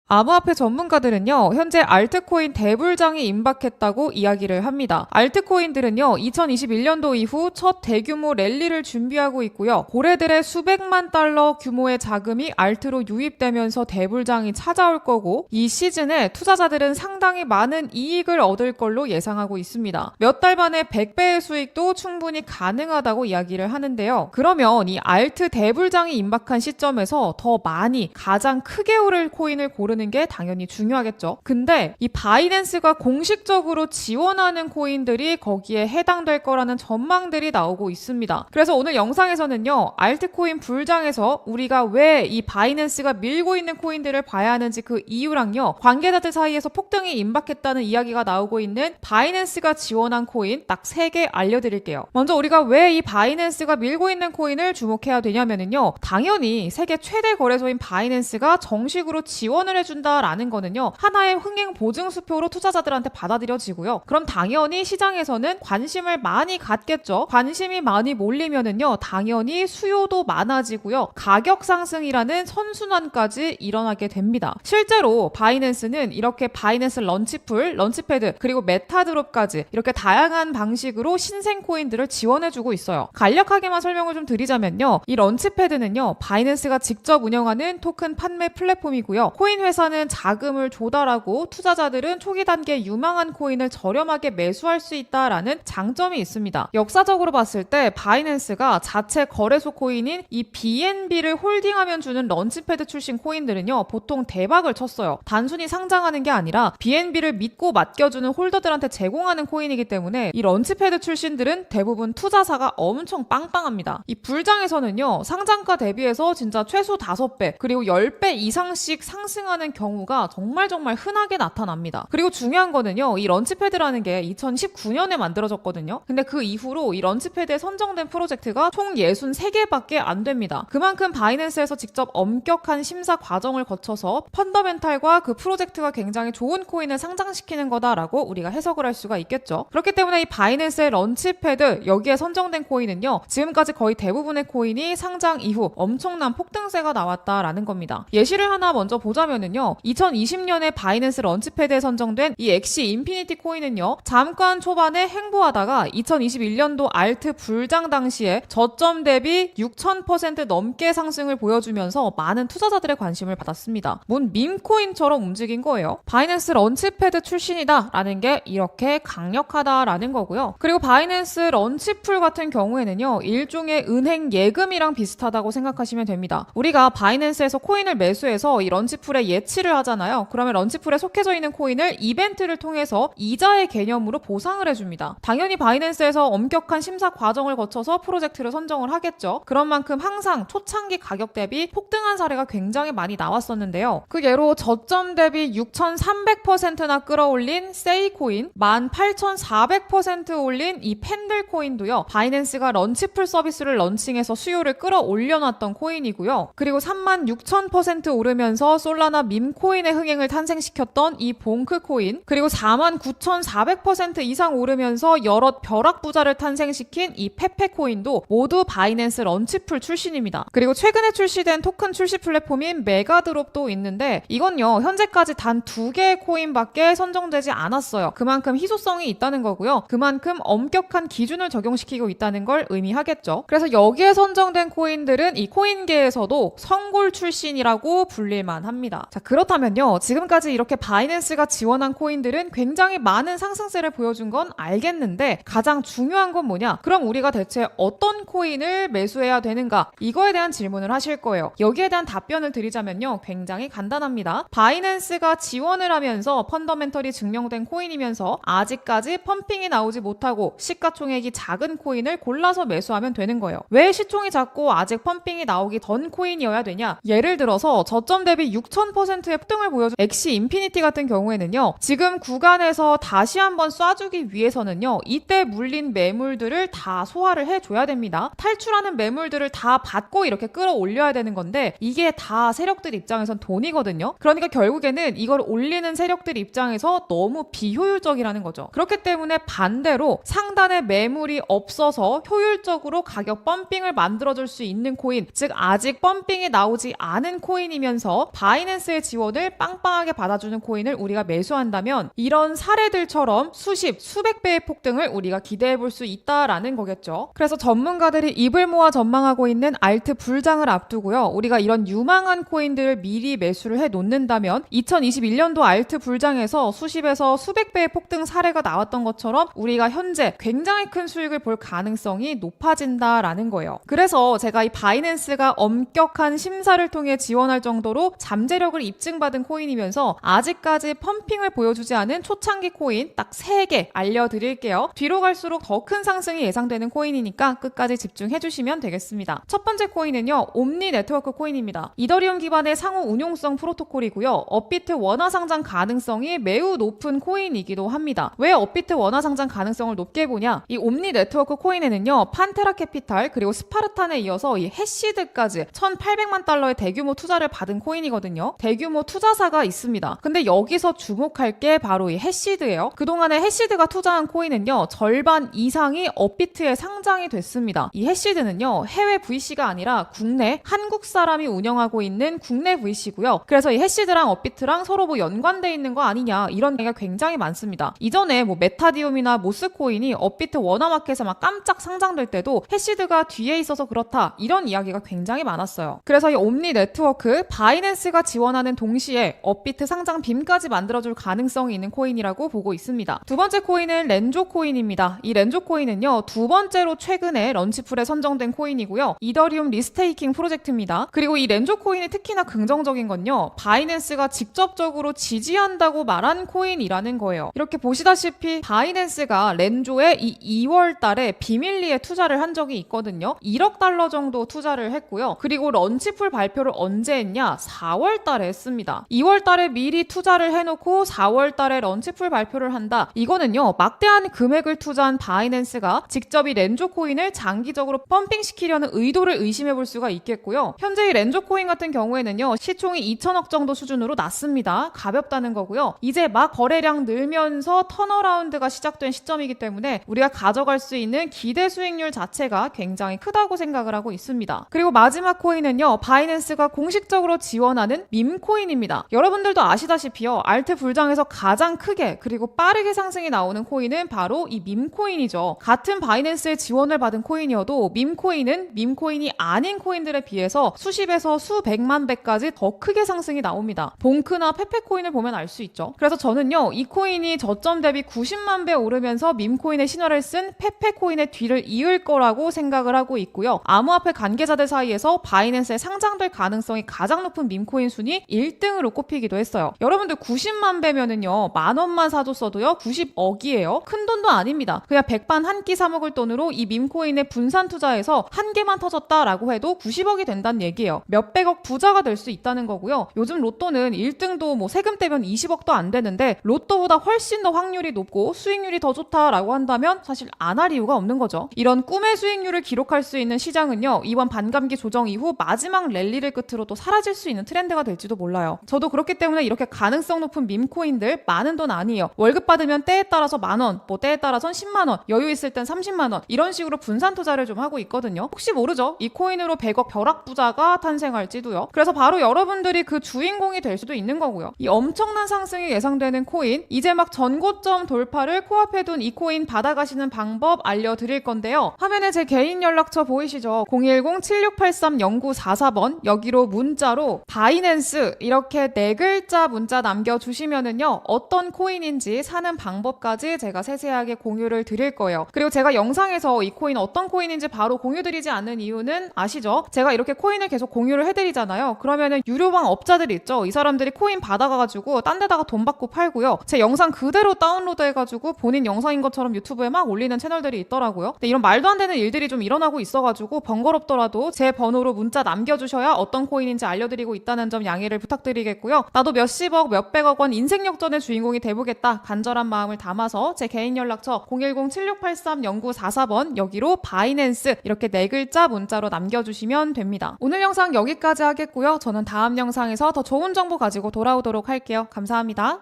암호화폐 전문가들은요, 현재 알트코인 대불장이 임박했다고 이야기를 합니다. 알트코인들은요, 2021년도 이후 첫 대규모 랠리를 준비하고 있고요. 고래들의 수백만 달러 규모의 자금이 알트로 유입되면서 대불장이 찾아올 거고, 이 시즌에 투자자들은 상당히 많은 이익을 얻을 걸로 예상하고 있습니다. 몇 달 만에 100배의 수익도 충분히 가능하다고 이야기를 하는데요. 그러면 이 알트 대불장이 임박한 시점에서 더 많이 가장 크게 오를 코인을 고르는 게 당연히 중요하겠죠. 근데 이 바이낸스가 공식적으로 지원하는 코인들이 거기에 해당될 거라는 전망들이 나오고 있습니다. 그래서 오늘 영상에서는요, 알트코인 불장에서 우리가 왜 이 바이낸스가 밀고 있는 코인들을 봐야 하는지 그 이유랑요, 관계자들 사이에서 폭등이 임박했다는 이야기가 나오고 있는 바이낸스가 지원한 코인 딱 3개 알려드릴게요. 먼저 우리가 왜 이 바이낸스가 밀고 있는 코인을 주목해야 되냐면요, 당연히 세계 최대 거래소인 바이낸스가 정식으로 지원을 해준다라는 거는요, 하나의 흥행 보증 수표로 투자자들한테 받아들여지고요. 그럼 당연히 시장에서는 관심을 많이 갖겠죠. 관심이 많이 몰리면은요, 당연히 수요도 많아지고요. 가격 상승이라는 선순환까지 일어나게 됩니다. 실제로 바이낸스는 이렇게 바이낸스 런치풀, 런치패드, 그리고 메타드롭까지 이렇게 다양한 방식으로 신생 코인들을 지원해주고 있어요. 간략하게만 설명을 좀 드리자면요, 이 런치패드는요, 바이낸스가 직접 운영하는 토큰 판매 플랫폼이고요. 코인 회사는 자금을 조달하고 투자자들은 초기 단계 유망한 코인을 저렴하게 매수할 수 있다라는 장점이 있습니다. 역사적으로 봤을 때 바이낸스가 자체 거래소 코인인 이 BNB를 홀딩하면 주는 런치패드 출신 코인들은요, 보통 대박을 쳤어요. 단순히 상장하는 게 아니라 BNB를 믿고 맡겨주는 홀더들한테 제공하는 코인이기 때문에 이 런치패드 출신들은 대부분 투자사가 엄청 빵빵합니다. 이 불장에서는요, 상장가 대비해서 진짜 최소 5배 그리고 10배 이상씩 상승하는 경우가 정말 흔하게 나타납니다. 그리고 중요한 거는요, 이 런치패드라는 게 2019년에 만들어졌거든요. 근데 그 이후로 이 런치패드에 선정된 프로젝트가 총 63개밖에 안 됩니다. 그만큼 바이낸스에서 직접 엄격한 심사 과정을 거쳐서 펀더멘탈과 그 프로젝트가 굉장히 좋은 코인을 상장시키는 거다라고 우리가 해석을 할 수가 있겠죠. 그렇기 때문에 이 바이낸스의 런치패드, 여기에 선정된 코인은요, 지금까지 거의 대부분의 코인이 상장 이후 엄청난 폭등세가 나왔다라는 겁니다. 예시를 하나 먼저 보자면은요, 2020년에 바이낸스 런치패드에 선정된 이 엑시 인피니티 코인은요, 잠깐 초반에 행보하다가 2021년도 알트 불장 당시에 저점 대비 6000% 넘게 상승을 보여주면서 많은 투자자들의 관심을 받았습니다. 뭔 밈코인처럼 움직인 거예요. 바이낸스 런치패드 출신이다 라는 게 이렇게 강력하다라는 거고요. 그리고 바이낸스 런치풀 같은 경우에는요, 일종의 은행 예금이랑 비슷하다고 생각하시면 됩니다. 우리가 바이낸스에서 코인을 매수해서 이 런치풀에 예치를 하잖아요. 그러면 런치풀에 속해져 있는 코인을 이벤트를 통해서 이자의 개념으로 보상을 해줍니다. 당연히 바이낸스에서 엄격한 심사 과정을 거쳐서 프로젝트를 선정을 하겠죠. 그런 만큼 항상 초창기 가격 대비 폭등한 사례가 굉장히 많이 나왔었는데요. 그 예로 저점 대비 6300%나 끌어올린 세이코인, 18400% 올린 이 펜들코인도요, 바이낸스가 런치풀 서비스를 런칭해서 수요를 끌어올려놨던 코인이고요. 그리고 36000% 오르면서 솔라나 밈코인의 흥행을 탄생시켰던 이 봉크코인, 그리고 49400% 이상 오르면서 여러 벼락부자를 탄생시킨 이 페페코인도 모두 바이낸스 런치풀 출신입니다. 그리고 최근에 출시된 토큰 출시 플랫폼인 메가드롭도 있는데, 이건요, 현재까지 단 2개의 코인밖에 선정되지 않았어요. 그만큼 희소성이 있다는 거고요. 그만큼 엄격한 기준을 적용시키고 있다는 걸 의미하겠죠. 그래서 여기에 선정된 코인들은 이 코인계에서도 성골 출신이라고 불릴만 합니다. 자, 그렇다면요, 지금까지 이렇게 바이낸스가 지원한 코인들은 굉장히 많은 상승세를 보여준 건 알겠는데, 가장 중요한 건 뭐냐? 그럼 우리가 대체 어떤 코인을 매수해야 되는가? 이거에 대한 질문을 하실 거예요. 여기에 대한 답변을 드리자면요, 굉장히 간단합니다. 바이낸스가 지원을 하면서 펀더멘털이 증명된 코인이면서 아직까지 펌핑이 나오지 못하고 시가총액이 작은 코인을 골라서 매수하면 되는 거예요. 왜 시총이 작고 아직 펌핑이 나오기 전 코인이어야 되냐? 예를 들어서 저점 대비 6000%의 폭등을 보여준 엑시 인피니티 같은 경우에는요, 지금 구간에서 다시 한번 쏴주기 위해서는요, 이때 물린 매물들을 다 소화를 해줘야 됩니다. 탈출하는 매물들을 다 받고 이렇게 끌어올려야 되는 건데, 이게 다 세력들 입장에선 돈이거든요. 그러니까 결국에는 이걸 올리는 세력들 입장에서 너무 비효율적이라는 거죠. 그렇기 때문에 반대로 상단에 매물이 없어서 효율적으로 가격 펌핑을 만들어줄 수 있는 코인, 즉 아직 펌핑이 나오지 않은 코인이면서 바이낸스에 바이낸스의 지원을 빵빵하게 받아주는 코인을 우리가 매수한다면 이런 사례들처럼 수백 배의 폭등을 우리가 기대해 볼 수 있다라는 거겠죠. 그래서 전문가들이 입을 모아 전망하고 있는 알트 불장을 앞두고요. 우리가 이런 유망한 코인들을 미리 매수를 해 놓는다면 2021년도 알트 불장에서 수십에서 수백 배의 폭등 사례가 나왔던 것처럼 우리가 현재 굉장히 큰 수익을 볼 가능성이 높아진다라는 거예요. 그래서 제가 이 바이낸스가 엄격한 심사를 통해 지원할 정도로 잠재력을 입증받은 코인이면서 아직까지 펌핑을 보여주지 않은 초창기 코인 딱 3개 알려드릴게요. 뒤로 갈수록 더 큰 상승이 예상되는 코인이니까 끝까지 집중해주시면 되겠습니다. 첫 번째 코인은요, 옴니 네트워크 코인입니다. 이더리움 기반의 상호 운용성 프로토콜이고요. 업비트 원화 상장 가능성이 매우 높은 코인이기도 합니다. 왜 업비트 원화 상장 가능성을 높게 보냐? 이 옴니 네트워크 코인에는요, 판테라 캐피탈 그리고 스파르탄에 이어서 이 해시드까지 1,800만 달러의 대규모 투자를 받은 코인이거든요. 대규모 투자사가 있습니다. 근데 여기서 주목할 게 바로 이 해시드예요. 그동안에 해시드가 투자한 코인은요, 절반 이상이 업비트에 상장이 됐습니다. 이 해시드는요, 해외 VC가 아니라 국내 한국 사람이 운영하고 있는 국내 VC고요. 그래서 이 해시드랑 업비트랑 서로 뭐 연관돼 있는 거 아니냐 이런 얘기가 굉장히 많습니다. 이전에 뭐 메타디움이나 모스코인이 업비트 원화마켓에 막 깜짝 상장될 때도 해시드가 뒤에 있어서 그렇다 이런 이야기가 굉장히 많았어요. 그래서 이 옴니 네트워크 바이낸스가 지원하는 동시에 업비트 상장 빔까지 만들어줄 가능성이 있는 코인이라고 보고 있습니다. 두 번째 코인은 렌조 코인입니다. 이 렌조 코인은요, 두 번째로 최근에 런치풀에 선정된 코인이고요. 이더리움 리스테이킹 프로젝트입니다. 그리고 이 렌조 코인이 특히나 긍정적인 건요, 바이낸스가 직접적으로 지지한다고 말한 코인이라는 거예요. 이렇게 보시다시피 바이낸스가 렌조에 이 2월 달에 비밀리에 투자를 한 적이 있거든요. 1억 달러 정도 투자를 했고요. 그리고 런치풀 발표를 언제 했냐? 4월 달에 했습니다. 2월 달에 미리 투자를 해놓고 4월 달에 런치풀 발표를 한다. 이거는요, 막대한 금액을 투자한 바이낸스가 직접 이 렌조 코인을 장기적으로 펌핑시키려는 의도를 의심해 볼 수가 있겠고요. 현재 이 렌조 코인 같은 경우에는요, 시총이 2천억 정도 수준으로 낮습니다. 가볍다는 거고요. 이제 막 거래량 늘면서 턴어라운드가 시작된 시점이기 때문에 우리가 가져갈 수 있는 기대 수익률 자체가 굉장히 크다고 생각을 하고 있습니다. 그리고 마지막 코인은요, 바이낸스가 공식적으로 지원하는 밈코인입니다. 여러분들도 아시다시피요, 알트 불장에서 가장 크게 그리고 빠르게 상승이 나오는 코인은 바로 이 밈코인이죠. 같은 바이낸스의 지원을 받은 코인이어도 밈코인은 밈코인이 아닌 코인들에 비해서 수십에서 수백만 배까지 더 크게 상승이 나옵니다. 봉크나 페페코인을 보면 알 수 있죠. 그래서 저는요, 이 코인이 저점 대비 90만 배 오르면서 밈코인의 신화를 쓴 페페코인의 뒤를 이을 거라고 생각을 하고 있고요. 암호화폐 관계자들 사이에서 바이낸스에 상장될 가능성이 가장 높은 밈코인 순위 1등으로 꼽히기도 했어요. 여러분들 90만 배면은요, 만 원만 사줬어도요 90억이에요. 큰 돈도 아닙니다. 그냥 백반 한 끼 사 먹을 돈으로 이 밈코인에 분산 투자해서 한 개만 터졌다라고 해도 90억이 된다는 얘기예요. 몇백억 부자가 될 수 있다는 거고요. 요즘 로또는 1등도 뭐 세금 떼면 20억도 안 되는데 로또보다 훨씬 더 확률이 높고 수익률이 더 좋다라고 한다면 사실 안 할 이유가 없는 거죠. 이런 꿈의 수익률을 기록할 수 있는 시장은요, 이번 반감기 조정 이후 마지막 랠리를 끝으로 또 사라질 수 있는 트렌드가 될지도 몰라요. 저도 그렇기 때문에 이렇게 가능성 높은 밈코인들, 많은 돈 아니에요. 월급 받으면 때에 따라서 만원, 뭐 때에 따라선 10만원, 여유 있을 땐 30만원 이런 식으로 분산 투자를 좀 하고 있거든요. 혹시 모르죠? 이 코인으로 100억 벼락부자가 탄생할지도요. 그래서 바로 여러분들이 그 주인공이 될 수도 있는 거고요. 이 엄청난 상승이 예상되는 코인, 이제 막 전고점 돌파를 코앞에 둔 이 코인 받아가시는 방법 알려드릴 건데요. 화면에 제 개인 연락처 보이시죠? 010-7683-0944번 여기로 문자로 바이낸스 이렇게 4글자 문자 남겨주시면은요, 어떤 코인인지 사는 방법까지 제가 세세하게 공유를 드릴 거예요. 그리고 제가 영상에서 이 코인 어떤 코인인지 바로 공유드리지 않는 이유는 아시죠? 제가 이렇게 코인을 계속 공유를 해드리잖아요. 그러면은 유료방 업자들이 있죠. 이 사람들이 코인 받아가가지고 딴 데다가 돈 받고 팔고요. 제 영상 그대로 다운로드 해가지고 본인 영상인 것처럼 유튜브에 막 올리는 채널들이 있더라고요. 근데 이런 말도 안 되는 일들이 좀 일어나고 있어가지고 번거롭더라도 제 번호로 문자 남겨주셔야 어떤 코인인지 알려드리고 있다는 점 양해를 부탁드리겠고요. 나도 몇십억 몇백억 원 인생 역전의 주인공이 돼보겠다 간절한 마음을 담아서 제 개인 연락처 010-7683-0944번 여기로 바이낸스 이렇게 4글자 문자로 남겨주시면 됩니다. 오늘 영상 여기까지 하겠고요. 저는 다음 영상에서 더 좋은 정보 가지고 돌아오도록 할게요. 감사합니다.